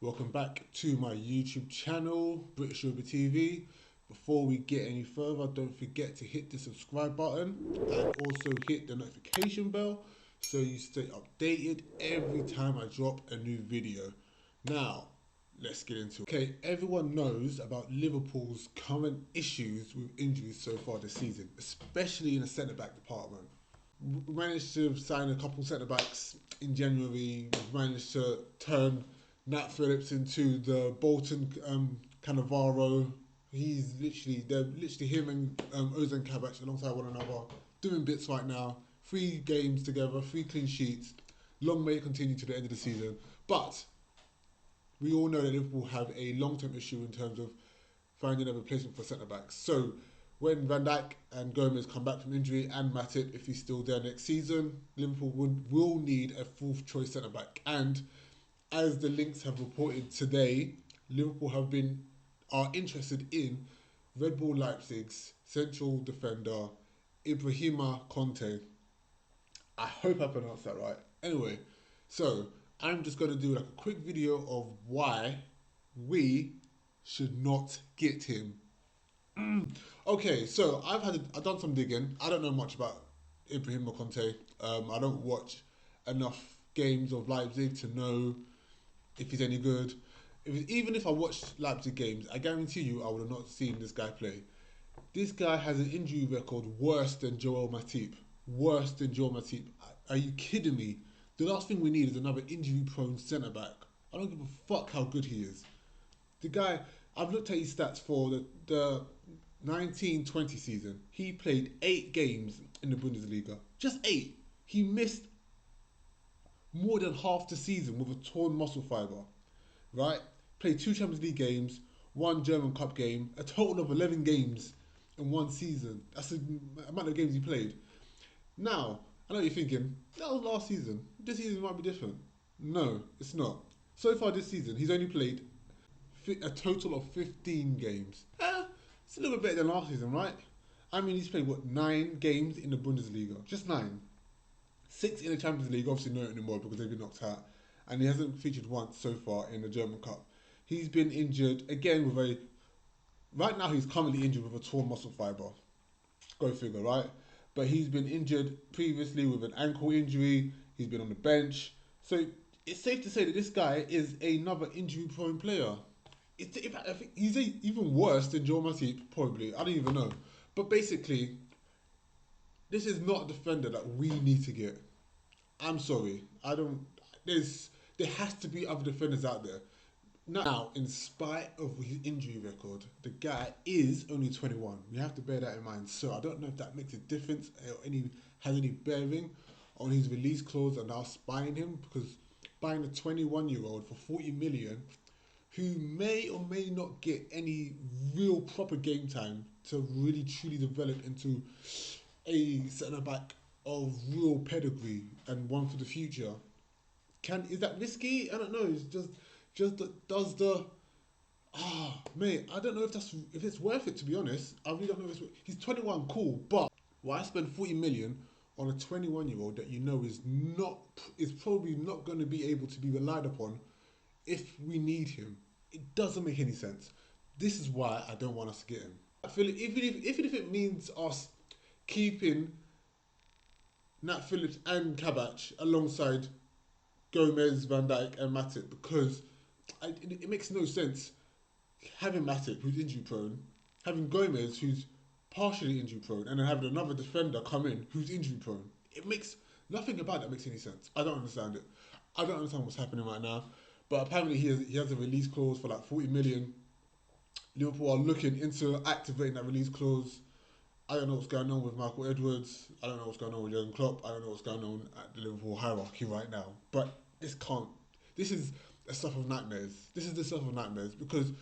Welcome back to my YouTube channel, British Yoga TV. Before we get any further, don't forget to hit the subscribe button and also hit the notification bell so you stay updated every time I drop a new video. Now, let's get into it. Okay, everyone knows about Liverpool's current issues with injuries so far this season, especially in the centre-back department. We managed to sign a couple centre-backs in January. We've managed to turn Nat Phillips into the Bolton Cannavaro. They're literally him and Ozan Kabak alongside one another, doing bits right now. 3 games together, 3 clean sheets. Long may it continue to the end of the season. But we all know that Liverpool have a long-term issue in terms of finding a replacement for centre-backs. So when Van Dijk and Gomez come back from injury, and Matip, if he's still there next season, Liverpool will need a fourth choice centre-back. And as the links have reported today, Liverpool are interested in Red Bull Leipzig's central defender, Ibrahima Konate. I hope I pronounced that right. Anyway, so I'm just going to do like a quick video of why we should not get him. Okay, so I've done some digging. I don't know much about Ibrahima Konate. I don't watch enough games of Leipzig to know if he's any good. Even if I watched Leipzig games, I guarantee you I would have not seen this guy play. This guy has an injury record worse than Joel Matip. Worse than Joel Matip. Are you kidding me? The last thing we need is another injury-prone centre-back. I don't give a fuck how good he is. The guy, I've looked at his stats for the 19-20 season. He played 8 games in the Bundesliga. Just 8. He missed more than half the season with a torn muscle fibre, right? Played 2 Champions League games, 1 German Cup game, a total of 11 games in 1 season. That's the amount of games he played. Now, I know you're thinking, that was last season. This season might be different. No, it's not. So far this season, he's only played a total of 15 games. It's a little bit better than last season, right? I mean, he's played, 9 games in the Bundesliga? Just 9. 6 in the Champions League, obviously not anymore because they've been knocked out. And he hasn't featured once so far in the German Cup. He's been injured, again, right now he's currently injured with a torn muscle fibre. Go figure, right? But he's been injured previously with an ankle injury. He's been on the bench. So it's safe to say that this guy is another injury-prone player. I think he's even worse than Joel Matip, probably. I don't even know. But basically, this is not a defender that we need to get. I'm sorry. There has to be other defenders out there. Now, in spite of his injury record, the guy is only 21. We have to bear that in mind. So I don't know if that makes a difference or has any bearing on his release clause and us buying him, because buying a 21-year-old for 40 million, who may or may not get any real proper game time to really truly develop into a centre-back of real pedigree and one for the future. Is that risky? I don't know. It's does the mate, I don't know if it's worth it, to be honest. I really don't know if he's 21, cool, but why spend 40 million on a 21-year-old that you know is probably not going to be able to be relied upon if we need him? It doesn't make any sense. This is why I don't want us to get him. I feel even if it means us keeping Nat Phillips and Kabak alongside Gomez, Van Dijk and Matip, because it makes no sense having Matip, who's injury prone, having Gomez, who's partially injury prone, and then having another defender come in who's injury prone. Nothing about that makes any sense. I don't understand it. I don't understand what's happening right now. But apparently he has a release clause for like 40 million. Liverpool are looking into activating that release clause. I don't know what's going on with Michael Edwards. I don't know what's going on with Jurgen Klopp. I don't know what's going on at the Liverpool hierarchy right now. But this is the stuff of nightmares. This is the stuff of nightmares because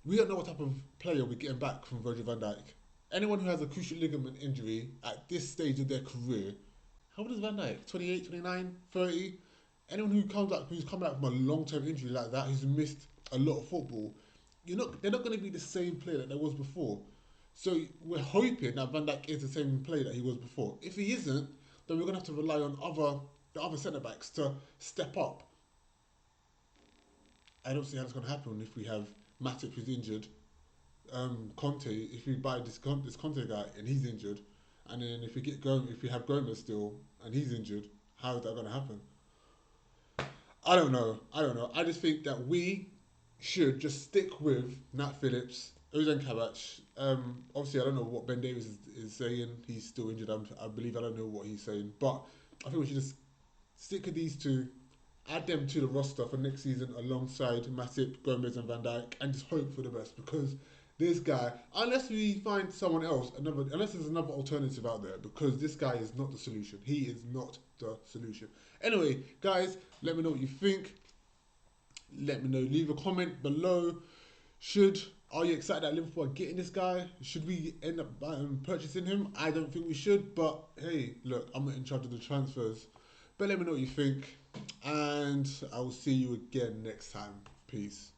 we don't know what type of player we're getting back from Virgil van Dijk. Anyone who has a cruciate ligament injury at this stage of their career, how old is Van Dijk? 28, 29, 30? Anyone who's come back from a long-term injury like that, who's missed a lot of football, they're not going to be the same player that they was before. So we're hoping that Van Dijk is the same player that he was before. If he isn't, then we're going to have to rely on the other centre-backs to step up. I don't see how it's going to happen if we have Matip who's injured, Conte, if we buy this Conte guy and he's injured, and then if we get going, if we have Gomez still and he's injured, how is that going to happen? I don't know. I don't know. I just think that we should just stick with Nat Phillips, Ozan Kabach. Obviously, I don't know what Ben Davies is saying. He's still injured. I believe I don't know what he's saying, but I think we should just stick with these two, add them to the roster for next season alongside Matip, Gomez, and Van Dijk, and just hope for the best because this guy, unless we find someone else, unless there's another alternative out there, because this guy is not the solution. He is not the solution. Anyway, guys, let me know what you think. Let me know. Leave a comment below. Are you excited that Liverpool are getting this guy? Should we end up purchasing him? I don't think we should, but hey, look, I'm not in charge of the transfers. But let me know what you think, and I will see you again next time. Peace.